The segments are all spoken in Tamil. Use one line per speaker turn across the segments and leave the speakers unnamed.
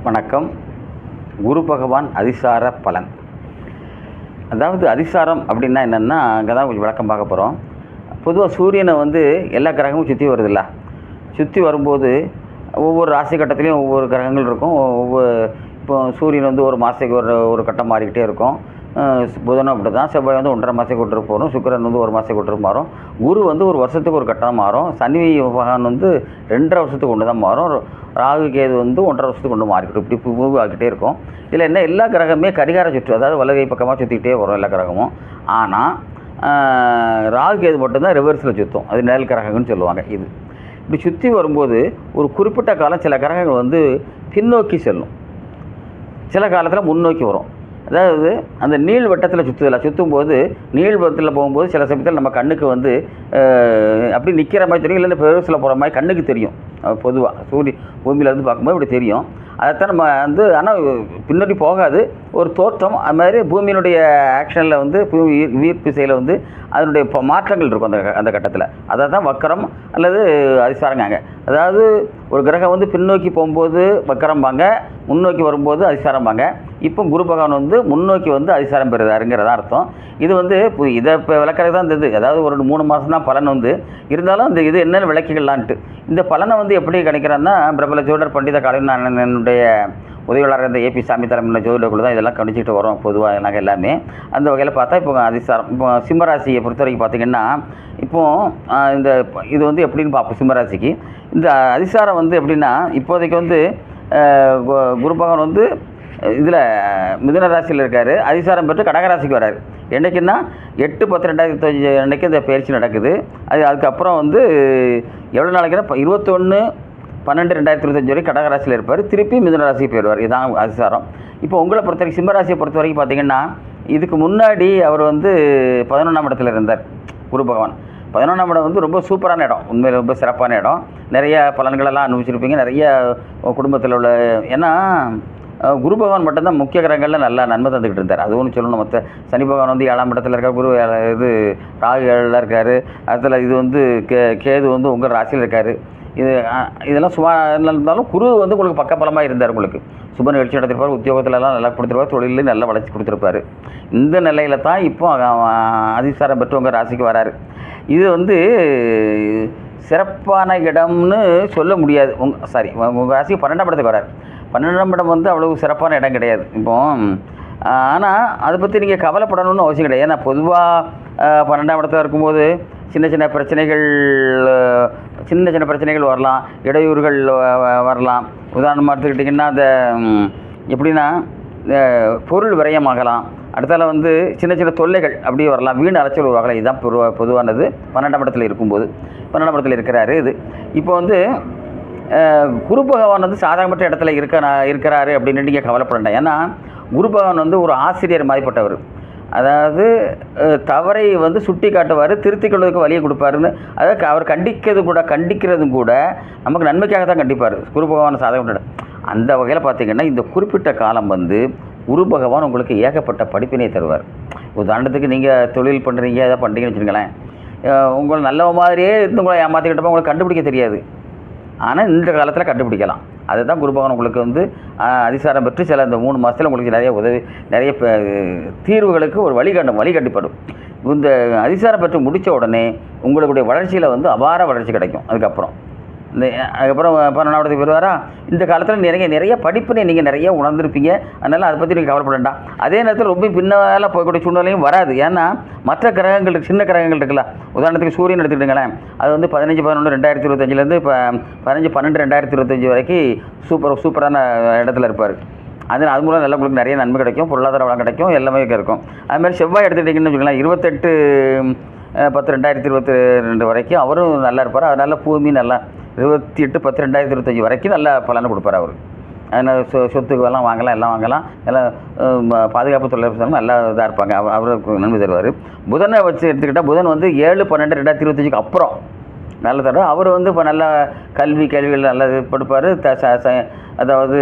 வணக்கம். குரு பகவான் அதிசார பலன். அதாவது அதிசாரம் அப்படின்னா என்னென்னா, அங்கே தான் கொஞ்சம் விளக்கம் பார்க்க போகிறோம். பொதுவாக சூரியனை எல்லா கிரகமும் சுற்றி வருதில்ல. சுற்றி வரும்போது ஒவ்வொரு ராசி கட்டத்துலேயும் ஒவ்வொரு கிரகங்கள் இருக்கும். இப்போ சூரியன் ஒரு மாதத்துக்கு ஒரு கட்டம் மாறிக்கிட்டே இருக்கும். புதனும் அப்படி தான். செவ்வாய் 1.5 மாதத்துக்கு ஒன்று போகும். சுக்கிரன் 1 மாதத்துக்கு ஒன்று மாறும். குரு ஒரு வருஷத்துக்கு ஒரு கட்டம் மாறும். சனி பகவான் 2.5 வருஷத்துக்கு ஒன்று தான் மாறும். ராகு கேது 1.5 வருஷத்துக்கு ஒன்று மாறிக்கிட்டு இப்படி மூவ் ஆகிக்கிட்டே இருக்கும். இதில் என்ன, எல்லா கிரகமே கடிகார சுற்று, அதாவது வலகை பக்கமாக சுற்றிக்கிட்டே வரும் எல்லா கிரகமும். ஆனால் ராகு கேது மட்டும்தான் ரிவர்ஸில் சுற்றும். அது நிழல் கிரகங்கள்னு சொல்லுவாங்க. இது இப்படி சுற்றி வரும்போது ஒரு குறிப்பிட்ட காலம் சில கிரகங்கள் பின்னோக்கி செல்லும், சில காலத்தில் முன்னோக்கி வரும். அதாவது அந்த நீள் வட்டத்தில் சுற்றும்போது நீள்வட்டத்தில் போகும்போது சில சமயத்தில் நம்ம கண்ணுக்கு அப்படி நிற்கிற மாதிரி தெரியும், இல்லைன்னா பெருசில் போகிற மாதிரி கண்ணுக்கு தெரியும். பொதுவாக பூமியிலேருந்து பார்க்கும்போது இப்படி தெரியும். அதைத்தான் நம்ம ஆனால் பின்னாடி போகாது, ஒரு தோற்றம். அது மாதிரி பூமியினுடைய ஆக்ஷனில் பூமி ஈர்ப்பு திசையில் அதனுடைய மாற்றங்கள் இருக்கும் அந்த கட்டத்தில். அதை தான் வக்கரம் அல்லது அதிசாரங்காங்க. அதாவது ஒரு கிரகம் பின்னோக்கி போகும்போது வக்கரம்பாங்க, முன்னோக்கி வரும்போது அதிசாரம்பாங்க. இப்போ குரு பகவான் முன்னோக்கி அதிசாரம் பெறுதாருங்கிறதான் அர்த்தம். இது இதை இப்போ விளக்கிறது தான் இந்த இது. அதாவது ஒரு 3 மாதம் தான் பலன் இருந்தாலும் இந்த இது என்னென்ன விளக்கிகளான்ட்டு இந்த பலனை எப்படி கிடைக்கிறான்னா, பிரபல ஜோடர் பண்டித காலையில் என்னுடைய உதவியாளர் இந்த ஏபி சாமி தலைமையில் ஜோதிடக்குழு தான் இதெல்லாம் கணிச்சிட்டு வரோம். பொதுவாக நாங்கள் எல்லாமே அந்த வகையில் பார்த்தா இப்போ அதிசாரம். இப்போ சிம்மராசியை பொறுத்த வரைக்கும் பார்த்திங்கன்னா, இப்போது இது எப்படின்னு பார்ப்போம். சிம்மராசிக்கு இந்த அதிசாரம் எப்படின்னா, இப்போதைக்கு குரு பகவான் இதில் மிதுன ராசியில் இருக்கார். அதிசாரம் பெற்று கடகராசிக்கு வராரு. என்றைக்குன்னா 8/10/2025 அன்றைக்கி இந்த பயிற்சி நடக்குது. அதுக்கப்புறம் எவ்வளோ நாளைக்குன்னா 21/12/2025 வரைக்கும் கடகராசியில் இருப்பார். திருப்பி மிதுன ராசிக்கு போயிடுவார். இதுதான் அதிசாரம். இப்போ உங்களை பொறுத்த வரைக்கும் சிம்மராசியை பொறுத்த வரைக்கும் பார்த்திங்கன்னா, இதுக்கு முன்னாடி அவர் 11ஆம் இடத்துல இருந்தார் குரு பகவான். 11ஆம் இடம் ரொம்ப சூப்பரான இடம், உண்மையில் ரொம்ப சிறப்பான இடம். நிறைய பலன்களெல்லாம் அனுபவிச்சிருப்பீங்க. நிறைய குடும்பத்தில் உள்ள, ஏன்னா குரு பகவான் மட்டும்தான் முக்கிய கிரகங்களில் நல்லா நன்மை தந்துக்கிட்டு இருந்தார். அது ஒன்று சொல்லணும். மற்ற சனி பகவான் 7ஆம் இடத்துல இருக்கார். குரு இது ராகு 7ல் இருக்கார். அதில் இது கேது உங்கள் ராசியில் இருக்கார். இதெல்லாம் சுமார் இருந்தாலும் குரு உங்களுக்கு பக்கபலமாக இருந்தார். உங்களுக்கு சுப நிகழ்ச்சி நடத்திருப்பார். உத்தியோகத்திலலாம் நல்லா கொடுத்துருப்பார். தொழிலையும் நல்லா வளர்ச்சி கொடுத்துருப்பார். இந்த நிலையில் தான் இப்போ அதிசாரம் பெற்று உங்கள் ராசிக்கு வராரு. இது சிறப்பான இடம்னு சொல்ல முடியாது. உங்கள் ராசிக்கு 12ஆம் இடத்துக்கு வராரு. 12ஆம் இடம் அவ்வளவு சிறப்பான இடம் கிடையாது இப்போ. ஆனால் அதை பற்றி நீங்கள் கவலைப்படணும்னு அவசியம் கிடையாது. ஏன்னா பொதுவாக 12ஆம் இடத்துல இருக்கும்போது சின்ன சின்ன பிரச்சனைகள் வரலாம், இடையூறுகள் வரலாம். உதாரணமாக எடுத்துக்கிட்டிங்கன்னா, எப்படின்னா பொருள் விரயமாகலாம். அடுத்தால சின்ன சின்ன தொல்லைகள் அப்படியே வரலாம், வீண் அலைச்சல் உருவாகலாம். இதுதான் பொதுவானது 12ஆம் இடத்துல இருக்கும்போது. 12ஆம் இடத்துல இருக்கிறாரு. இது இப்போ குரு பகவான் சாதகமற்ற இடத்துல இருக்கிறாரு அப்படின்னு நீங்கள் கவலைப்படண்டா. ஏன்னா குரு பகவான் ஒரு ஆசிரியர் மாதிரிப்பட்டவர். அதாவது தவறை சுட்டி காட்டுவார், திருத்திக் கொள்வதற்கு வழியை கொடுப்பாருன்னு. அதாவது அவர் கண்டிக்கிறதும் கூட நமக்கு நன்மைக்காக தான் கண்டிப்பார் குரு பகவான் சாதகமற்ற. அந்த வகையில் பார்த்திங்கன்னா, இந்த குறிப்பிட்ட காலம் குரு பகவான் உங்களுக்கு ஏகப்பட்ட படிப்பினை தருவார். உதாரணத்துக்கு நீங்கள் தொழில் பண்ணுறீங்க, எதாவது பண்ணுறீங்கன்னு வச்சுருங்களேன். உங்களை நல்ல மாதிரியே உங்களை ஏமாற்றிக்கிட்டப்போ உங்களுக்கு கண்டுபிடிக்க தெரியாது. ஆனால் இந்த காலத்தில் கண்டுபிடிக்கலாம். அதுதான் குரு பகவான் உங்களுக்கு அதிசாரம் பெற்று சில இந்த 3 மாதத்தில் உங்களுக்கு நிறைய தீர்வுகளுக்கு ஒரு வழிகாட்டிப்படும். இந்த அதிசாரம் பெற்று முடித்த உடனே உங்களுடைய வளர்ச்சியில் அபார வளர்ச்சி கிடைக்கும். அதுக்கப்புறம் 12ஆம் இடத்துக்கு வருவாரா. இந்த காலத்தில் நிறைய படிப்பினை நீங்கள் நிறைய உணர்ந்திருப்பீங்க. அதனால் அதை பற்றி நீங்கள் கவலைப்பட வேண்டாம். அதே நேரத்தில் ரொம்ப பின்னால் போய்க்கூடிய சூழ்நிலையும் வராது. ஏன்னா மற்ற கிரகங்கள், சின்ன கிரகங்கள் இருக்குல்ல. உதாரணத்துக்கு சூரியன் எடுத்துக்கிட்டுங்களேன். அது 15/11/2025 இப்போ 15/12/2025 வரைக்கும் சூப்பரான இடத்துல இருப்பார். அது மூலம் நல்லா உங்களுக்கு நிறைய நன்மை கிடைக்கும், பொருளாதார வளம் கிடைக்கும், எல்லாமே இருக்கும். அதுமாதிரி செவ்வாய் எடுத்துக்கிட்டிங்கன்னு வச்சுக்கலாம், 28/10/2022 வரைக்கும் அவரும் நல்லா இருப்பார். அதனால் பூமி நல்லா 28/10/2025 வரைக்கும் நல்ல பலனை கொடுப்பார் அவர். அதனால் சொத்துக்கெல்லாம் வாங்கலாம், எல்லாம் வாங்கலாம், எல்லாம் பாதுகாப்பு தொழில் நல்லா இதாக இருப்பாங்க. அவருக்கு நன்மை தருவார். புதனை வச்சு எடுத்துக்கிட்டால் புதன் 7/12/2025 அப்புறம் நல்ல தருவார். அவர் இப்போ நல்ல கேள்விகள் நல்லா கொடுப்பார். அதாவது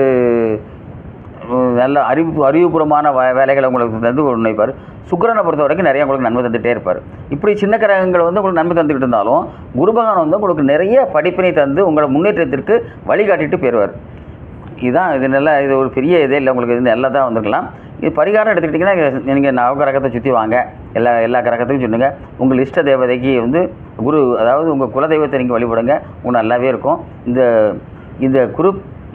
நல்ல அறிவுபூர்வமான வேலைகளை உங்களுக்கு உண்மைப்பார். சுக்கிரனை பொறுத்த வரைக்கும் நிறைய உங்களுக்கு நன்மை தந்துகிட்டே இருப்பார். இப்படி சின்ன கிரகங்கள் உங்களுக்கு நன்மை தந்துக்கிட்டு இருந்தாலும் குரு பகவான் உங்களுக்கு நிறைய படிப்பினை தந்து உங்களை முன்னேற்றத்திற்கு வழிகாட்டிட்டு போயிடுவார். இதுதான் இது நல்லா, இது ஒரு பெரிய இதே இல்லை, உங்களுக்கு இது நல்லா தான் வந்துருக்கலாம். இது பரிகாரம் எடுத்துக்கிட்டிங்கன்னா நீங்கள் நவகிரகத்தை சுற்றி வாங்க, எல்லா கிரகத்துக்கும் சொல்லுங்க. உங்கள் இஷ்ட தேவதைக்கு வந்து குரு, அதாவது உங்கள் குலதெய்வத்தை நீங்கள் வழிபடுங்க, உங்களுக்கு நல்லாவே இருக்கும்.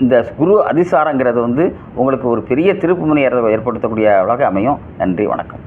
இந்த குரு அதிசாரங்கிறது வந்து உங்களுக்கு ஒரு பெரிய திருப்புமுனை ஏற்படுத்தக்கூடிய அளவுக்கு அமையும். நன்றி, வணக்கம்.